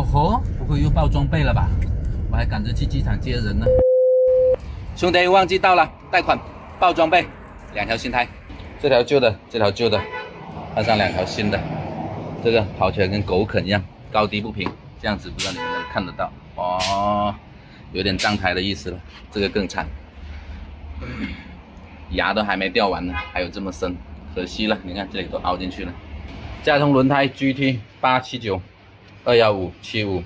哦吼，不会又爆装备了吧？我还赶着去机场接人呢。兄弟，忘记到了，贷款爆装备，2条新胎，这条旧的，这条旧的，换上2条新的。这个跑起来跟狗啃一样，高低不平，这样子不知道你们能看得到哦，有点胀胎的意思了。这个更惨，牙都还没掉完呢，还有这么深，可惜了。你看这里都凹进去了。佳通轮胎 GT 879 215 75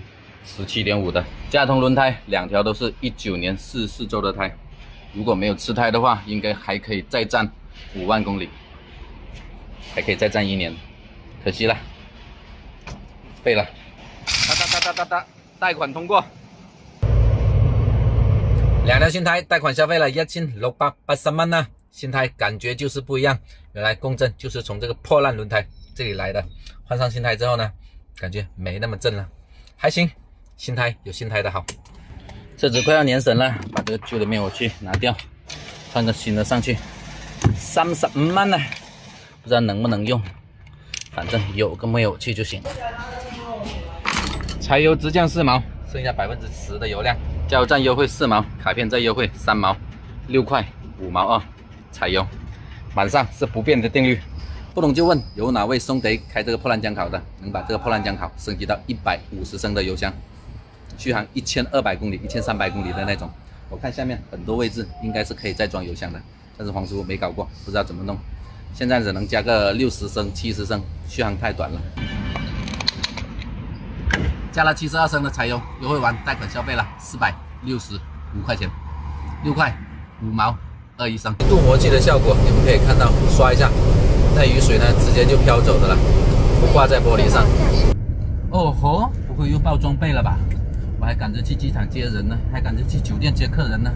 17.5的佳通轮胎，2条都是19年44周的胎，如果没有吃胎的话，应该还可以再战5万公里，还可以再战1年，可惜了，废了。哒，贷款通过，2条新胎，贷款消费了1680万呢。新胎感觉就是不一样，原来共振就是从这个破烂轮胎这里来的，换上新胎之后呢，感觉没那么震了，还行，新胎有新胎的好。车子快要年审了，把这个旧的灭火器拿掉，换个新的上去，35万呢，不知道能不能用，反正有个灭火器就行。柴油直降4毛，剩下10%的油量，加油站优惠4毛，卡片再优惠3毛，6块5毛2，柴油，晚上是不变的定律。不懂就问，有哪位兄弟开这个破烂浆烤的，能把这个破烂浆烤升级到150升的油箱，续航1200公里、1300公里的那种。我看下面很多位置应该是可以再装油箱的，但是黄师傅没搞过，不知道怎么弄。现在只能加个60升、70升，续航太短了。加了72升的柴油，优惠完贷款消费了465块钱，6块5毛21升。镀膜剂的效果你们可以看到，刷一下，那雨水呢直接就飘走的了，不挂在玻璃上。哦吼，不会又爆装备了吧？我还赶着去机场接人呢，还赶着去酒店接客人呢，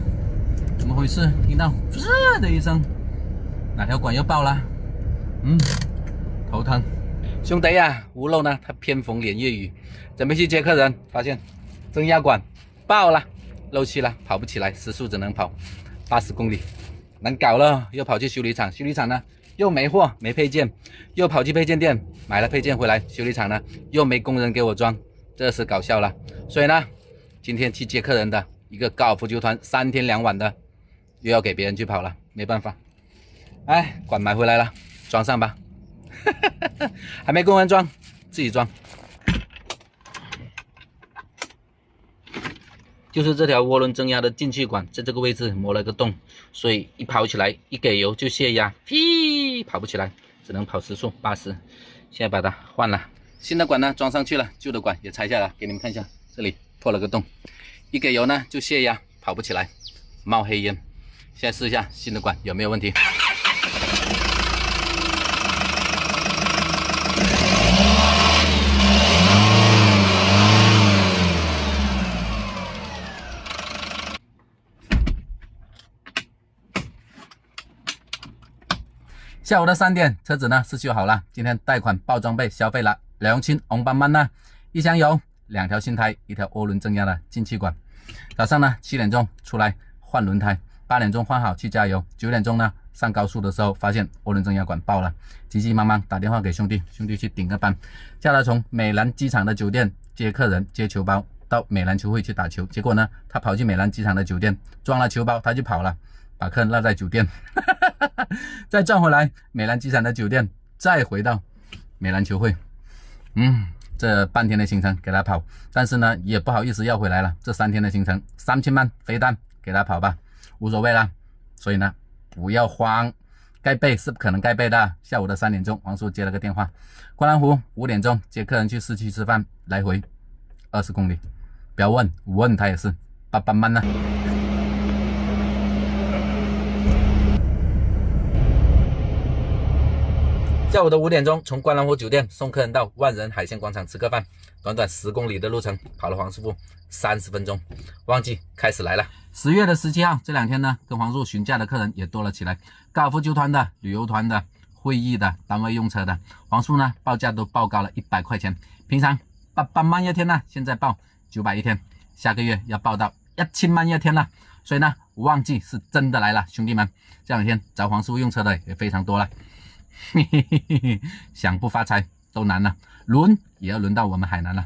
怎么回事？听到噗的一声，哪条管又爆了？头疼。兄弟啊，屋漏呢，他偏逢连夜雨，准备去接客人，发现增压管爆了，漏气了，跑不起来，时速只能跑80公里，难搞了。又跑去修理厂，修理厂呢又没货没配件，又跑去配件店买了配件回来，修理厂呢又没工人给我装，这是搞笑了。所以呢，今天去接客人的一个高尔夫球团3天2晚的，又要给别人去跑了，没办法。哎，管买回来了，装上吧。还没工人装，自己装。就是这条涡轮增压的进气管在这个位置磨了个洞，所以一跑起来一给油就泄压，屁跑不起来，只能跑时速80。现在把它换了，新的管呢装上去了，旧的管也拆下来给你们看一下，这里破了个洞，一给油呢就泄压，跑不起来，冒黑烟。现在试一下新的管有没有问题。下午的3点，车子呢是修好了。今天贷款爆装备消费了2,500万呢，一箱油，2条新胎，1条涡轮增压的进气管。早上呢7点钟出来换轮胎，8点钟换好去加油，9点钟呢上高速的时候发现涡轮增压管爆了，急急忙忙打电话给兄弟去顶个班，叫他从美兰机场的酒店接客人接球包到美兰球会去打球。结果呢他跑去美兰机场的酒店装了球包，他就跑了，把客人落在酒店再转回来美兰机场的酒店，再回到美兰球会。这半天的行程给他跑，但是呢也不好意思要回来了，这3天的行程3000万飞单给他跑吧，无所谓啦。所以呢不要慌，盖被是不可能盖被的。下午的3点钟黄叔接了个电话，观澜湖5点钟接客人去市区吃饭，来回20公里，不要问他也是800万呢。下午的5点钟从观澜湖酒店送客人到万人海鲜广场吃个饭，短短10公里的路程跑了黄师傅30分钟，旺季开始来了。10月17号这2天呢，跟黄叔询价的客人也多了起来，高尔夫球团的、旅游团的、会议的、单位用车的，黄叔呢报价都报高了100块钱，平常800万一天呢，现在报900一天，下个月要报到1000万一天了。所以呢旺季是真的来了，兄弟们，这2天找黄师傅用车的也非常多了。想不发财都难了，轮也要轮到我们海南了。